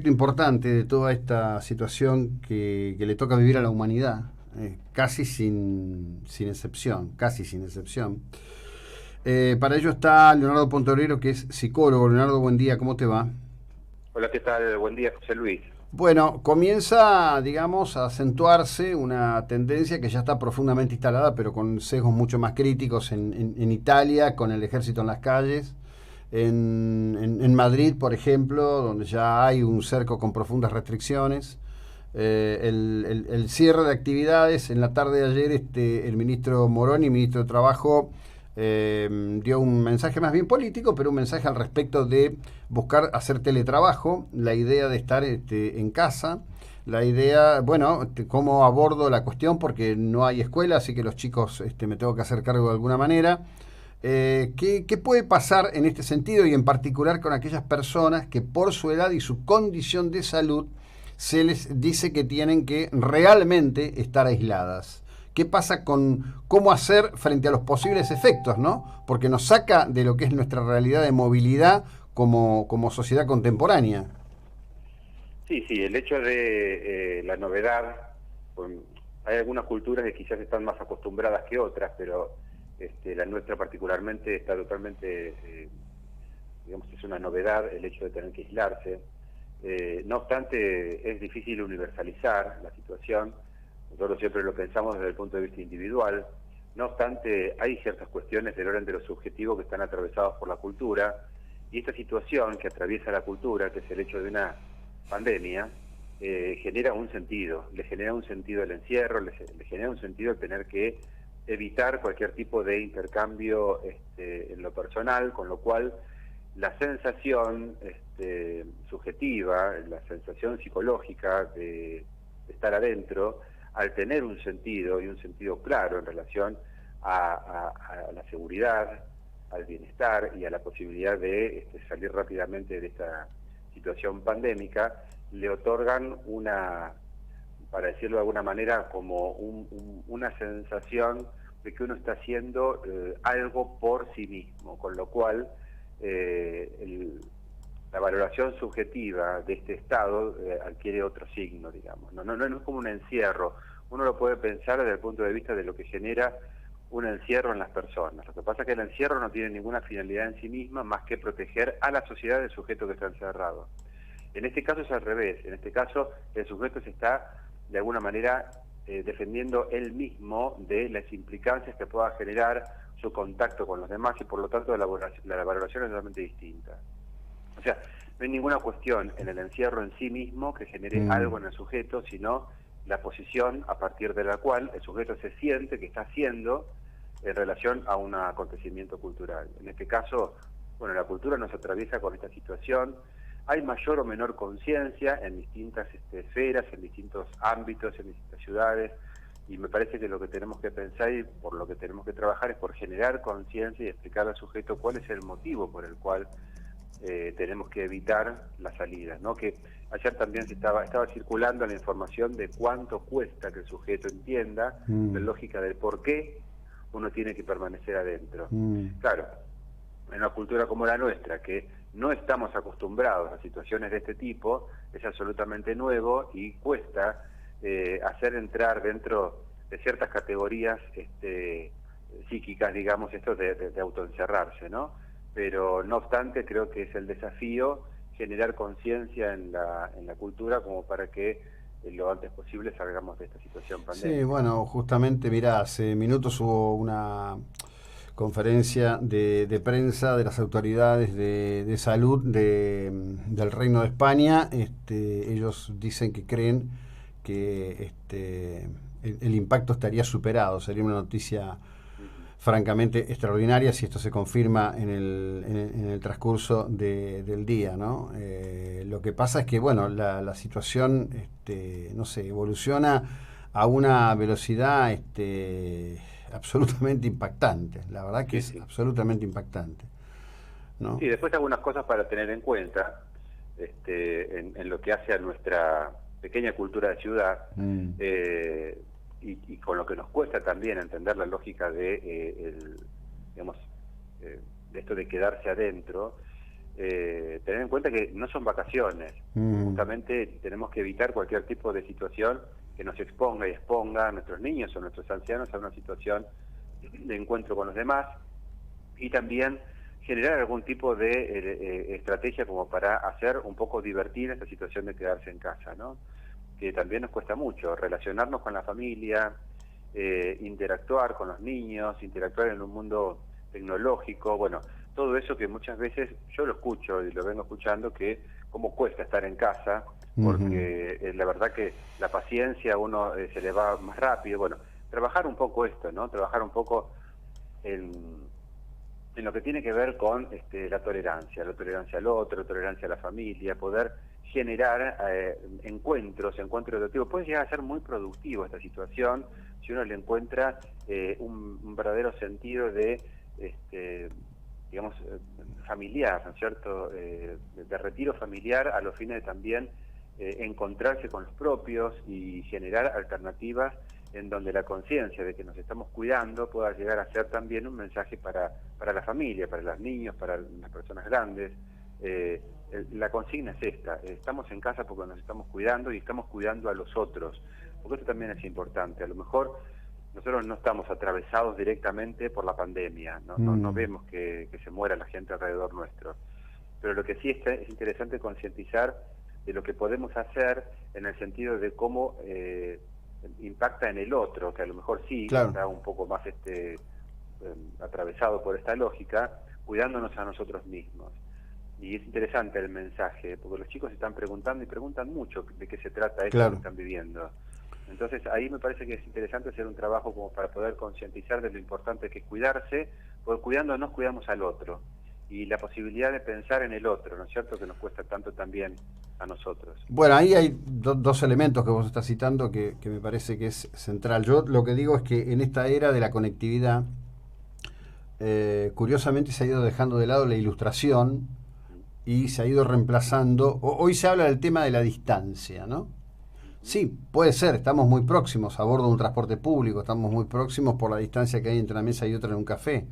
aspecto importante de toda esta situación que le toca vivir a la humanidad, casi sin excepción, casi sin excepción. Para ello está Leonardo Pontorero, que es psicólogo. Leonardo, buen día, ¿cómo te va? Hola, ¿qué tal? Buen día, José Luis. Bueno, comienza, digamos, a acentuarse una tendencia que ya está profundamente instalada, pero con sesgos mucho más críticos en Italia, con el ejército en las calles, en Madrid, por ejemplo, donde ya hay un cerco con profundas restricciones. El cierre de actividades, en la tarde de ayer, el ministro Moroni, ministro de Trabajo, dio un mensaje más bien político, pero un mensaje al respecto de buscar hacer teletrabajo, la idea de estar en casa, la idea, bueno, cómo abordo la cuestión, porque no hay escuela, así que los chicos me tengo que hacer cargo de alguna manera. ¿Qué puede pasar en este sentido y en particular con aquellas personas que por su edad y su condición de salud se les dice que tienen que realmente estar aisladas? ¿Qué pasa con cómo hacer frente a los posibles efectos, ¿no? Porque nos saca de lo que es nuestra realidad de movilidad como sociedad contemporánea. Sí, sí, el hecho de la novedad, con- hay algunas culturas que quizás están más acostumbradas que otras, pero la nuestra particularmente está totalmente, digamos, es una novedad el hecho de tener que aislarse. No obstante, es difícil universalizar la situación, nosotros siempre lo pensamos desde el punto de vista individual. No obstante, hay ciertas cuestiones del orden de lo subjetivo que están atravesadas por la cultura, y esta situación que atraviesa la cultura, que es el hecho de una pandemia, genera un sentido, le genera un sentido el encierro, le genera un sentido el tener que evitar cualquier tipo de intercambio en lo personal, con lo cual la sensación subjetiva, la sensación psicológica de estar adentro, al tener un sentido y un sentido claro en relación a la seguridad, al bienestar y a la posibilidad de salir rápidamente de esta situación pandémica, le otorgan una, para decirlo de alguna manera, como una sensación de que uno está haciendo algo por sí mismo, con lo cual la valoración subjetiva de este estado adquiere otro signo, digamos. No es como un encierro, uno lo puede pensar desde el punto de vista de lo que genera un encierro en las personas. Lo que pasa es que el encierro no tiene ninguna finalidad en sí misma más que proteger a la sociedad del sujeto que está encerrado. En este caso es al revés, en este caso el sujeto se está de alguna manera defendiendo él mismo de las implicancias que pueda generar su contacto con los demás, y por lo tanto la valoración es totalmente distinta. O sea, no hay ninguna cuestión en el encierro en sí mismo que genere Mm. algo en el sujeto, sino la posición a partir de la cual el sujeto se siente que está haciendo en relación a un acontecimiento cultural. En este caso, bueno, la cultura nos atraviesa con esta situación. Hay mayor o menor conciencia en distintas esferas, en distintos ámbitos, en distintas ciudades, y me parece que lo que tenemos que pensar y por lo que tenemos que trabajar es por generar conciencia y explicar al sujeto cuál es el motivo por el cual tenemos que evitar las salidas, ¿no? Que ayer también estaba circulando la información de cuánto cuesta que el sujeto entienda la Mm. lógica del por qué uno tiene que permanecer adentro. Mm. Claro, en una cultura como la nuestra, que no estamos acostumbrados a situaciones de este tipo, es absolutamente nuevo y cuesta hacer entrar dentro de ciertas categorías psíquicas, digamos, esto de autoencerrarse, ¿no? Pero no obstante, creo que es el desafío generar conciencia en la cultura como para que lo antes posible salgamos de esta situación Sí, pandémica. bueno, justamente, mira, hace minutos hubo una conferencia de prensa de las autoridades de salud del Reino de España. Ellos dicen que creen que el impacto estaría superado. Sería una noticia Ujú. francamente extraordinaria si esto se confirma en el transcurso del día, ¿no? Lo que pasa es que, bueno, la situación, no sé, evoluciona a una velocidad absolutamente impactante. La verdad que Sí, es sí. absolutamente impactante, ¿no? Sí, después algunas cosas para tener en cuenta en lo que hace a nuestra pequeña cultura de ciudad, Mm. eh, y con lo que nos cuesta también entender la lógica de, digamos, de esto de quedarse adentro. tener en cuenta que no son vacaciones. Justamente tenemos que evitar cualquier tipo de situación que nos exponga y exponga a nuestros niños o a nuestros ancianos a una situación de encuentro con los demás, y también generar algún tipo de estrategia como para hacer un poco divertida esta situación de quedarse en casa, ¿no? Que también nos cuesta mucho relacionarnos con la familia, interactuar con los niños, interactuar en un mundo tecnológico, bueno, todo eso que muchas veces yo lo escucho y lo vengo escuchando, que cómo cuesta estar en casa, porque la verdad que la paciencia a uno se le va más rápido. Bueno, trabajar un poco esto, ¿no? Trabajar un poco en lo que tiene que ver con la tolerancia al otro, la tolerancia a la familia, poder generar encuentros educativos. Puede llegar a ser muy productivo esta situación si uno le encuentra un verdadero sentido de, digamos, familiar, ¿no es cierto?, de retiro familiar, a los fines de también encontrarse con los propios y generar alternativas en donde la conciencia de que nos estamos cuidando pueda llegar a ser también un mensaje para la familia, para los niños, para las personas grandes. La consigna es esta: estamos en casa porque nos estamos cuidando y estamos cuidando a los otros, porque esto también es importante. A lo mejor nosotros no estamos atravesados directamente por la pandemia, no vemos que se muera la gente alrededor nuestro, pero lo que sí es interesante concientizar de lo que podemos hacer en el sentido de cómo impacta en el otro, que a lo mejor sí está un poco más atravesado por esta lógica, cuidándonos a nosotros mismos. Y es interesante el mensaje, porque los chicos están preguntando y preguntan mucho de qué se trata esto que están viviendo. Entonces ahí me parece que es interesante hacer un trabajo como para poder concientizar de lo importante que es cuidarse, porque cuidándonos cuidamos al otro, y la posibilidad de pensar en el otro, ¿no es cierto?, que nos cuesta tanto también a nosotros. Bueno, ahí hay dos elementos que vos estás citando que me parece que es central. Yo lo que digo es que en esta era de la conectividad, curiosamente se ha ido dejando de lado la ilustración y se ha ido reemplazando. Hoy se habla del tema de la distancia, ¿no? Sí, puede ser, estamos muy próximos a bordo de un transporte público, estamos muy próximos por la distancia que hay entre una mesa y otra en un café.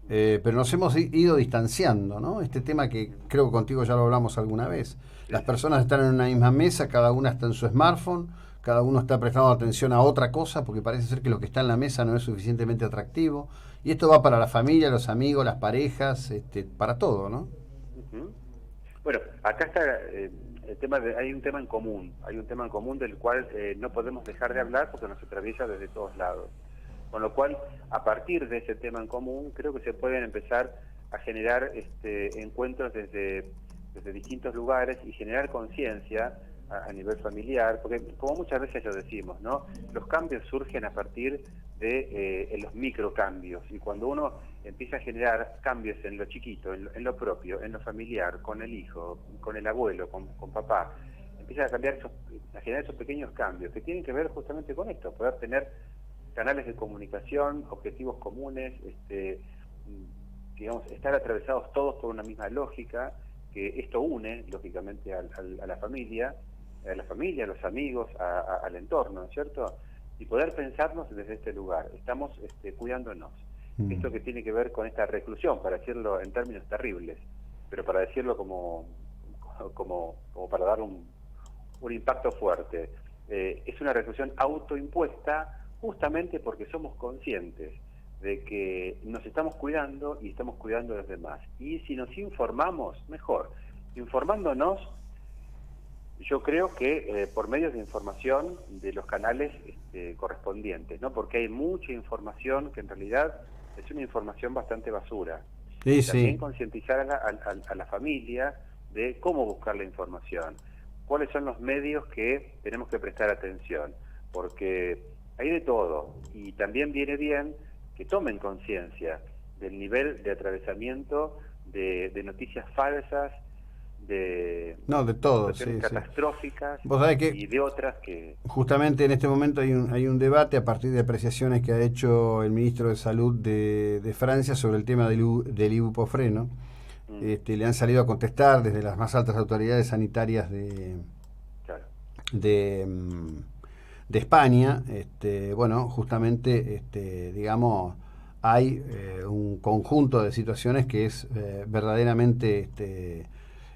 Pero nos hemos ido distanciando, ¿no? Este tema que creo que contigo ya lo hablamos alguna vez. Las personas están en una misma mesa, cada una está en su smartphone, cada uno está prestando atención a otra cosa porque parece ser que lo que está en la mesa no es suficientemente atractivo. Y esto va para la familia, los amigos, las parejas, para todo, ¿no? Bueno, acá está el tema hay un tema en común, del cual no podemos dejar de hablar porque nos atraviesa desde todos lados. Con lo cual, a partir de ese tema en común, creo que se pueden empezar a generar encuentros desde distintos lugares y generar conciencia a nivel familiar, porque como muchas veces lo decimos, ¿no? Los cambios surgen a partir de los microcambios, y cuando uno empieza a generar cambios en lo chiquito, en lo propio, en lo familiar, con el hijo, con el abuelo, con papá, empieza a generar esos pequeños cambios que tienen que ver justamente con esto, poder tener canales de comunicación, objetivos comunes, digamos, estar atravesados todos por una misma lógica, que esto une, lógicamente, a la familia, a los amigos, al entorno, ¿no es cierto? Y poder pensarnos desde este lugar, estamos cuidándonos. Esto que tiene que ver con esta reclusión, para decirlo en términos terribles, pero para decirlo como para dar un impacto fuerte. Es una reclusión autoimpuesta, justamente porque somos conscientes de que nos estamos cuidando y estamos cuidando a los demás. Y si nos informamos, mejor. Informándonos, yo creo que por medios de información de los canales correspondientes, ¿no? Porque hay mucha información que en realidad es una información bastante basura. Sí, también concientizar a la familia de cómo buscar la información, cuáles son los medios que tenemos que prestar atención, porque hay de todo, y también viene bien que tomen conciencia del nivel de atravesamiento de noticias falsas, de todo, situaciones catastróficas, Vos sabés que y de otras que... Justamente en este momento hay un debate a partir de apreciaciones que ha hecho el ministro de Salud de Francia sobre el tema del ibuprofeno. Le han salido a contestar desde las más altas autoridades sanitarias de España, bueno, justamente, digamos, hay un conjunto de situaciones que es verdaderamente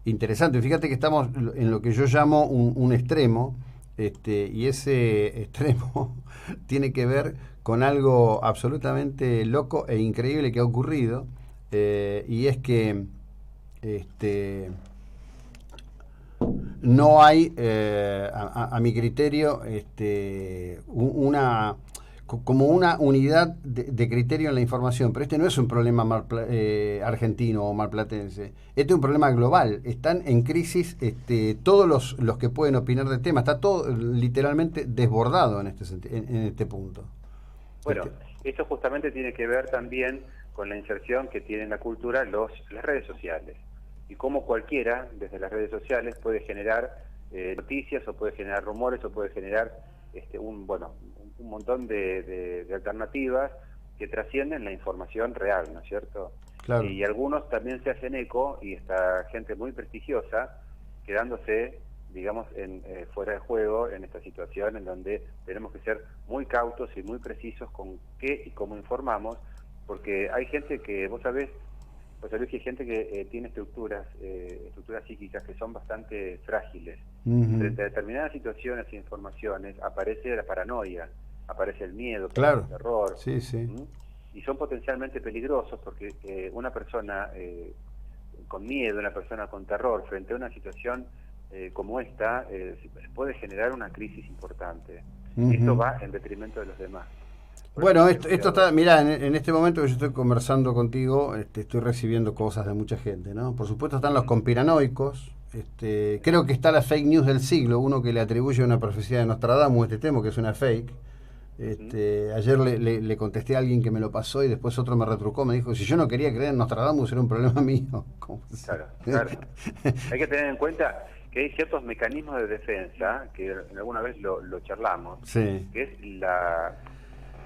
interesante. Fíjate que estamos en lo que yo llamo un extremo, y ese extremo tiene que ver con algo absolutamente loco e increíble que ha ocurrido, y es que este, no hay, a mi criterio, como una unidad de criterio en la información. Pero este no es un problema argentino o marplatense. Este es un problema global. Están en crisis todos los que pueden opinar del tema. Está todo literalmente desbordado en este punto. Bueno, eso justamente tiene que ver también con la inserción que tiene en la cultura las redes sociales. Y cómo cualquiera, desde las redes sociales, puede generar noticias, o puede generar rumores, o puede generar un montón de alternativas que trascienden la información real, ¿no es cierto? Claro. Y algunos también se hacen eco, y está gente muy prestigiosa quedándose, digamos, fuera de juego en esta situación en donde tenemos que ser muy cautos y muy precisos con qué y cómo informamos, porque hay gente que, vos sabés que hay gente que tiene estructuras psíquicas que son bastante frágiles. Frente a determinadas situaciones e informaciones aparece la paranoia, aparece el miedo, claro, el terror. Sí, sí. Y son potencialmente peligrosos porque una persona con miedo, una persona con terror frente a una situación como esta puede generar una crisis importante. Esto va en detrimento de los demás. Bueno, esto está, mirá, en este momento que yo estoy conversando contigo, estoy recibiendo cosas de mucha gente, ¿no? Por supuesto están los conspiranoicos, creo que está la fake news del siglo, uno que le atribuye una profecía de Nostradamus, temo que es una fake. Ayer le contesté a alguien que me lo pasó y después otro me retrucó, me dijo, si yo no quería creer en Nostradamus era un problema mío. Claro. Hay que tener en cuenta que hay ciertos mecanismos de defensa, que alguna vez lo charlamos, sí. Que es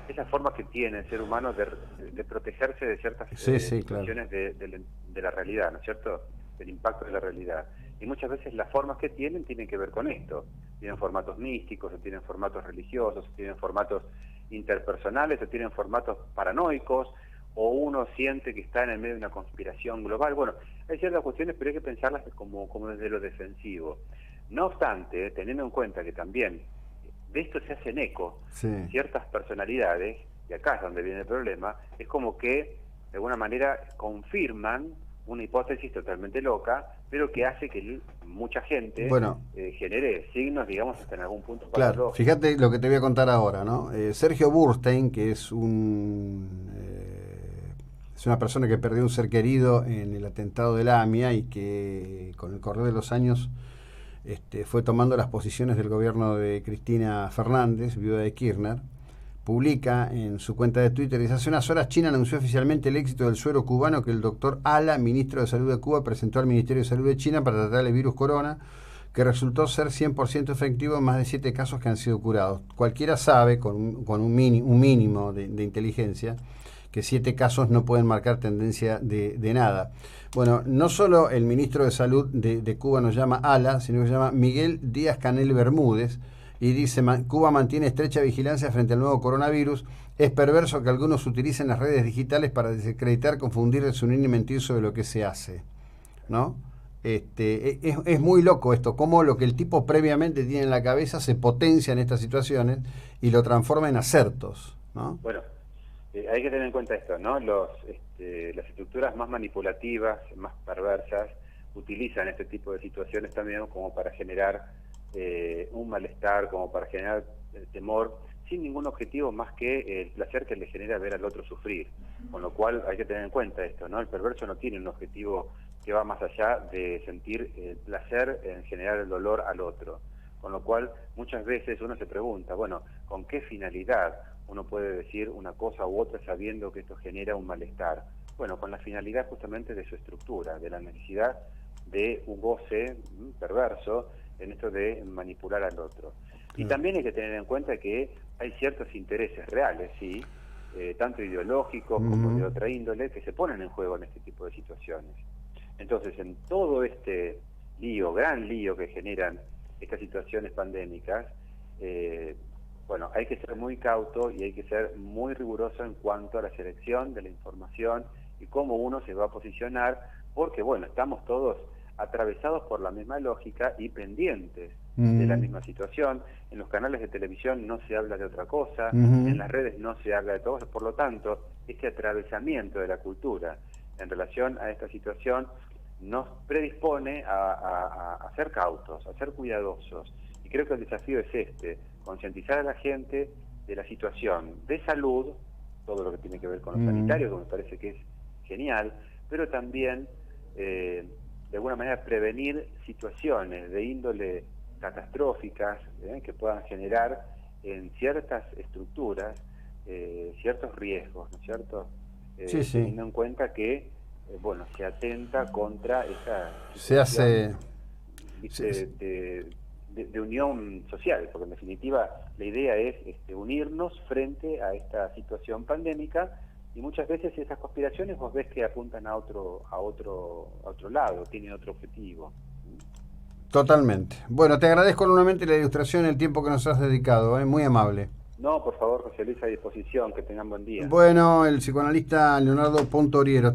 esa forma que tiene el ser humano de protegerse de ciertas situaciones claro. de la realidad, ¿no es cierto? Del impacto de la realidad. Y muchas veces las formas que tienen que ver con esto. Tienen formatos místicos, o tienen formatos religiosos, o tienen formatos interpersonales, o tienen formatos paranoicos, o uno siente que está en el medio de una conspiración global. Bueno, hay ciertas cuestiones, pero hay que pensarlas como desde lo defensivo. No obstante, teniendo en cuenta que también de esto se hacen eco ciertas personalidades, y acá es donde viene el problema, es como que de alguna manera confirman una hipótesis totalmente loca, pero que hace que mucha gente genere signos, digamos, hasta en algún punto. Claro, fíjate lo que te voy a contar ahora, ¿no? Sergio Burstein, que es es una persona que perdió un ser querido en el atentado del AMIA y que con el correr de los años fue tomando las posiciones del gobierno de Cristina Fernández, viuda de Kirchner, publica en su cuenta de Twitter, dice, hace unas horas China anunció oficialmente el éxito del suero cubano que el doctor Ala, ministro de Salud de Cuba, presentó al Ministerio de Salud de China para tratar el virus corona, que resultó ser 100% efectivo en más de 7 casos que han sido curados. Cualquiera sabe, con un mínimo de inteligencia, que 7 casos no pueden marcar tendencia de nada. Bueno, no solo el ministro de Salud de Cuba nos llama Ala, sino que se llama Miguel Díaz-Canel Bermúdez, y dice, Cuba mantiene estrecha vigilancia frente al nuevo coronavirus. Es perverso que algunos utilicen las redes digitales para desacreditar, confundir, desunir y mentir sobre lo que se hace, ¿no? Es muy loco esto, cómo lo que el tipo previamente tiene en la cabeza se potencia en estas situaciones y lo transforma en acertos, ¿no? Bueno, hay que tener en cuenta esto, ¿no? Las estructuras más manipulativas, más perversas, utilizan este tipo de situaciones también como para generar un malestar, como para generar temor, sin ningún objetivo más que el placer que le genera ver al otro sufrir. Con lo cual hay que tener en cuenta esto, ¿no? El perverso no tiene un objetivo que va más allá de sentir el placer en generar el dolor al otro. Con lo cual muchas veces uno se pregunta, bueno, ¿con qué finalidad uno puede decir una cosa u otra sabiendo que esto genera un malestar? Bueno, con la finalidad justamente de su estructura, de la necesidad de un goce perverso en esto de manipular al otro. Y también hay que tener en cuenta que hay ciertos intereses reales, ¿sí? Tanto ideológicos como de otra índole, que se ponen en juego en este tipo de situaciones. Entonces, en todo este lío, gran lío que generan estas situaciones pandémicas, bueno, hay que ser muy cauto y hay que ser muy riguroso en cuanto a la selección de la información y cómo uno se va a posicionar, porque bueno, estamos todos atravesados por la misma lógica y pendientes de la misma situación. En los canales de televisión no se habla de otra cosa, en las redes no se habla de todo eso, por lo tanto, este atravesamiento de la cultura en relación a esta situación nos predispone a ser cautos, a ser cuidadosos. Y creo que el desafío es este, concientizar a la gente de la situación de salud, todo lo que tiene que ver con lo sanitario, que me parece que es genial, pero también, de alguna manera, prevenir situaciones de índole catastróficas que puedan generar en ciertas estructuras ciertos riesgos, ¿no es cierto? Sí, sí. Teniendo en cuenta que, bueno, se atenta contra esa Se hace... situación, ¿viste? De unión social, porque en definitiva la idea es unirnos frente a esta situación pandémica, y muchas veces esas conspiraciones vos ves que apuntan a otro lado, tienen otro objetivo. Totalmente. Bueno, te agradezco enormemente la ilustración y el tiempo que nos has dedicado, muy amable. No, por favor, José Luis, a disposición, que tengan buen día. Bueno, el psicoanalista Leonardo Pontoriero.